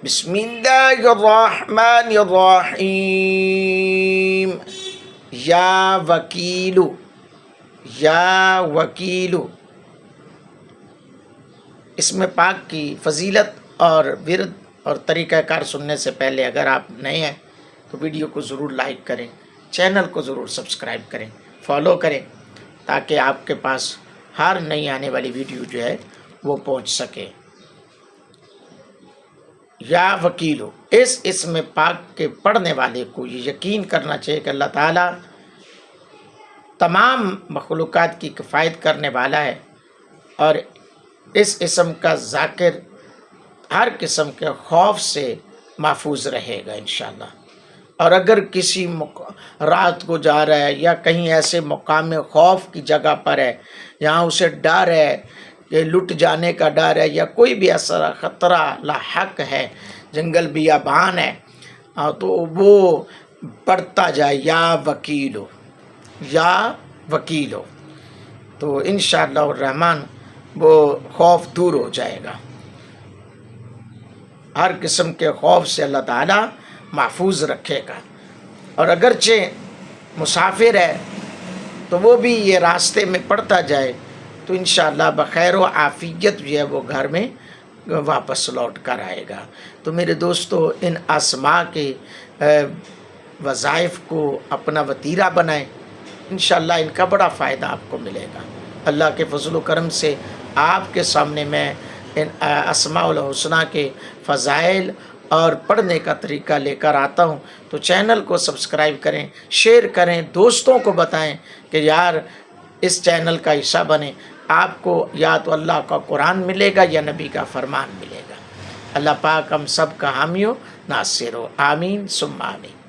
بسم اللہ الرحمن الرحیم. یا وکیلو، یا وکیلو. اسم پاک کی فضیلت اور ورد اور طریقہ کار سننے سے پہلے اگر آپ نئے ہیں تو ویڈیو کو ضرور لائک کریں، چینل کو ضرور سبسکرائب کریں، فالو کریں، تاکہ آپ کے پاس ہر نئی آنے والی ویڈیو جو ہے وہ پہنچ سکے. یا وکیلو، اس اسم پاک کے پڑھنے والے کو یہ یقین کرنا چاہیے کہ اللہ تعالیٰ تمام مخلوقات کی کفایت کرنے والا ہے، اور اس اسم کا ذاکر ہر قسم کے خوف سے محفوظ رہے گا انشاءاللہ. اور اگر کسی رات کو جا رہا ہے یا کہیں ایسے مقام خوف کی جگہ پر ہے، یہاں اسے ڈر ہے کہ لٹ جانے کا ڈر ہے یا کوئی بھی ایسا خطرہ لاحق ہے، جنگل بیابان ہے، تو وہ پڑھتا جائے یا وکیلو، یا وکیلو، تو انشاءاللہ الرحمن وہ خوف دور ہو جائے گا. ہر قسم کے خوف سے اللہ تعالیٰ محفوظ رکھے گا. اور اگرچہ مسافر ہے تو وہ بھی یہ راستے میں پڑھتا جائے تو انشاءاللہ بخیر و عافیت جو ہے وہ گھر میں واپس لوٹ کر آئے گا. تو میرے دوستو، ان اسماء کے وظائف کو اپنا وتیرہ بنائیں، انشاءاللہ ان کا بڑا فائدہ آپ کو ملے گا. اللہ کے فضل و کرم سے آپ کے سامنے میں ان اسماء الحسنہ کے فضائل اور پڑھنے کا طریقہ لے کر آتا ہوں. تو چینل کو سبسکرائب کریں، شیئر کریں، دوستوں کو بتائیں کہ یار اس چینل کا حصہ بنیں. آپ کو یا تو اللہ کا قرآن ملے گا یا نبی کا فرمان ملے گا. اللہ پاک ہم سب کا حامی و ناصر ہو. آمین ثم آمین.